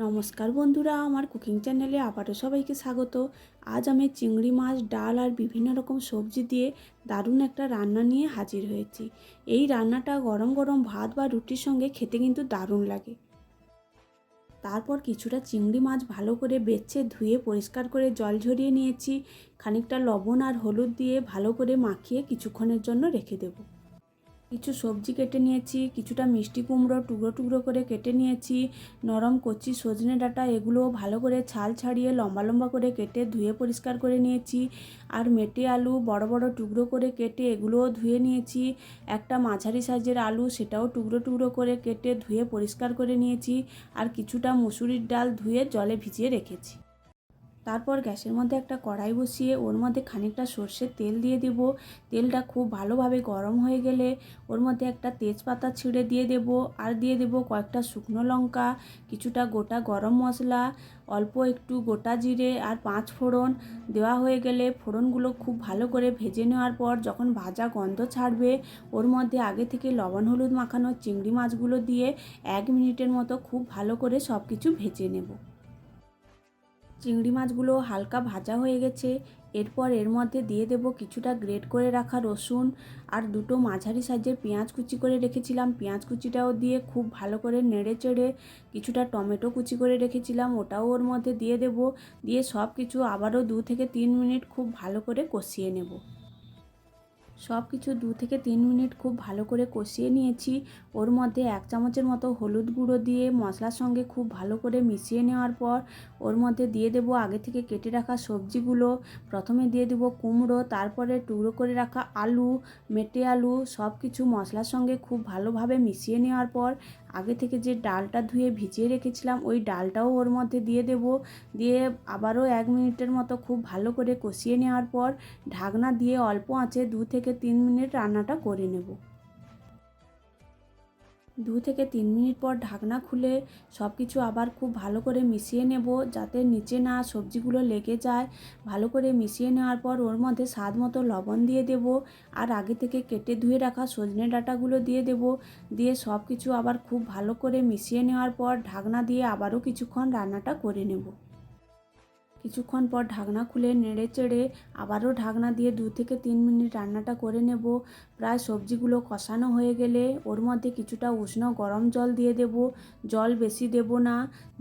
নমস্কার বন্ধুরা, আমার কুকিং চ্যানেলে আবারও সবাইকে স্বাগত। আজ আমি চিংড়ি মাছ, ডাল আর বিভিন্ন রকম সবজি দিয়ে দারুণ একটা রান্না নিয়ে হাজির হয়েছি। এই রান্নাটা গরম গরম ভাত বা রুটির সঙ্গে খেতে কিন্তু দারুণ লাগে। তারপর কিছুটা চিংড়ি মাছ ভালো করে বেছে ধুয়ে পরিষ্কার করে জল ঝরিয়ে নিয়েছি। খানিকটা লবণ আর হলুদ দিয়ে ভালো করে মাখিয়ে কিছুক্ষণের জন্য রেখে দেবো। কিছু সবজি কেটে নিয়েছি, কিছুটা মিষ্টি কুমড়ো টুকরো টুকরো করে কেটে নিয়েছি, নরম কচি সজনে ডাঁটা এগুলো ভালো করে ছাল ছাড়িয়ে লম্বা লম্বা করে কেটে ধুয়ে পরিষ্কার করে নিয়েছি। আর মেটে আলু বড় বড় টুকরো করে কেটে এগুলোও ধুয়ে নিয়েছি। একটা মাঝারি সাইজের আলু, সেটাও টুকরো টুকরো করে কেটে ধুয়ে পরিষ্কার করে নিয়েছি। আর কিছুটা মুসুরির ডাল ধুয়ে জলে ভিজিয়ে রেখেছি। তারপর গ্যাসের মধ্যে একটা কড়াই বসিয়ে ওর মধ্যে খানিকটা সর্ষের তেল দিয়ে দেব। তেলটা খুব ভালোভাবে গরম হয়ে গেলে ওর মধ্যে একটা তেজপাতা ছিঁড়ে দিয়ে দেব। আর দিয়ে দেব কয়েকটা শুকনো লঙ্কা, কিছুটা গোটা গরম মশলা, অল্প একটু গোটা জিরে আর 5 ফোড়ন। দেওয়া হয়ে গেলে ফোড়নগুলো খুব ভালো করে ভেজে নেওয়ার পর যখন ভাজা গন্ধ ছাড়বে, ওর মধ্যে আগে থেকে লবণ হলুদ মাখানো চিংড়ি মাছগুলো দিয়ে 1 মিনিটের মতো খুব ভালো করে সব কিছু ভেজে নেব। চিংড়ি মাছগুলো হালকা ভাজা হয়ে গেছে। এরপর এর মধ্যে দিয়ে দেব কিছুটা গ্রেট করে রাখা রসুন আর দুটো মাঝারি সাইজের পেঁয়াজ কুচি করে রেখেছিলাম, পেঁয়াজ কুচিটাও দিয়ে খুব ভালো করে নেড়ে চেড়ে কিছুটা টমেটো কুচি করে রেখেছিলাম, ওটাও ওর মধ্যে দিয়ে দেব। দিয়ে সব কিছু আবারও 2 থেকে 3 মিনিট খুব ভালো করে কষিয়ে নেব। সব কিছু 2 থেকে 3 মিনিট খুব ভালো করে কষিয়ে নিয়েছি। ওর মধ্যে 1 চামচের মতো হলুদ গুঁড়ো দিয়ে মশলার সঙ্গে খুব ভালো করে মিশিয়ে নেওয়ার পর ওর মধ্যে দিয়ে দেব আগে থেকে কেটে রাখা সবজিগুলো। প্রথমে দিয়ে দেব কুমড়ো, তারপরে টুকরো করে রাখা আলু, মেটে আলু, সব কিছু মশলার সঙ্গে খুব ভালোভাবে মিশিয়ে নেওয়ার পর আগে থেকে যে ডালটা ধুয়ে ভিজিয়ে রেখেছিলাম ওই ডালটাও ওর মধ্যে দিয়ে দেব। দিয়ে আবারও 1 মিনিটের মতো খুব ভালো করে কষিয়ে নেওয়ার পর ঢাকনা দিয়ে অল্প আঁচে 2 থেকে 3 মিনিট রান্নাটা করে নেব। 2 থেকে 3 মিনিট পর ঢাকনা খুলে সব কিছু আবার খুব ভালো করে মিশিয়ে নেব, যাতে নিচে না সবজিগুলো লেগে যায়। ভালো করে মিশিয়ে নেওয়ার পর ওর মধ্যে স্বাদ মতো লবণ দিয়ে দেব। আর আগে থেকে কেটে ধুয়ে রাখা সজনে ডাঁটাগুলো দিয়ে দেব। দিয়ে সব কিছু আবার খুব ভালো করে মিশিয়ে নেওয়ার পর ঢাকনা দিয়ে আবারও কিছুক্ষণ রান্নাটা করে নেব। কিছুক্ষণ পর ঢাকনা খুলে নেড়ে চেড়ে আবারও ঢাকনা দিয়ে 2 থেকে 3 মিনিট রান্নাটা করে নেব। প্রায় সবজিগুলো কষানো হয়ে গেলে ওর মধ্যে কিছুটা উষ্ণ গরম জল দিয়ে দেব। জল বেশি দেব না,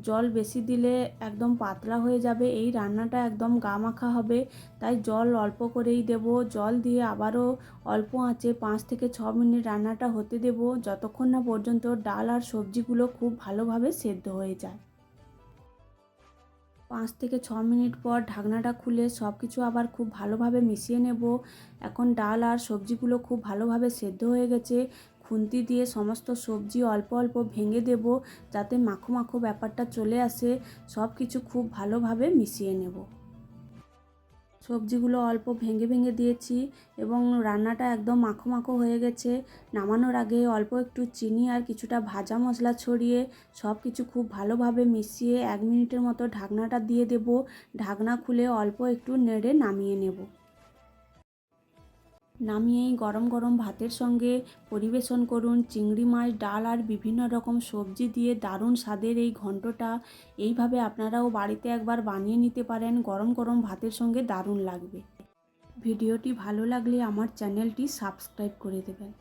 জল বেশি দিলে একদম পাতলা হয়ে যাবে, এই রান্নাটা একদম গা মাখা হবে। তাই জল অল্প করেই দেব। জল দিয়ে আবারও অল্প আঁচে 5 থেকে 6 মিনিট রান্নাটা হতে দেব, যতক্ষণ না পর্যন্ত ডাল আর সবজিগুলো খুব ভালোভাবে সেদ্ধ হয়ে যায়। 5 থেকে 6 মিনিট পর ঢাকনাটা খুলে সব কিছু আবার খুব ভালোভাবে মিশিয়ে নেব। এখন ডাল আর সবজিগুলো খুব ভালোভাবে সেদ্ধ হয়ে গেছে। খুন্তি দিয়ে সমস্ত সবজি অল্প অল্প ভেঙে দেব, যাতে মাখো মাখো ব্যাপারটা চলে আসে। সব কিছু খুব ভালোভাবে মিশিয়ে নেব। সবজিগুলো অল্প ভেঙে ভেঙে দিয়েছি এবং রান্নাটা একদম মাখো মাখো হয়ে গেছে। নামানোর আগে অল্প একটু চিনি আর কিছুটা ভাজা মশলা ছড়িয়ে সব কিছু খুব ভালোভাবে মিশিয়ে 1 মিনিটের মতো ঢাকনাটা দিয়ে দেব। ঢাকনা খুলে অল্প একটু নেড়ে নামিয়ে নেব। নামিয়েই গরম গরম ভাতের সঙ্গে পরিবেশন করুন চিংড়ি মাছ, ডাল আর বিভিন্ন রকম সবজি দিয়ে দারুণ স্বাদের এই ঘন্টটা। এইভাবে আপনারাও বাড়িতে একবার বানিয়ে নিতে পারেন, গরম গরম ভাতের সঙ্গে দারুণ লাগবে। ভিডিওটি ভালো লাগলে আমার চ্যানেলটি সাবস্ক্রাইব করে দেবেন।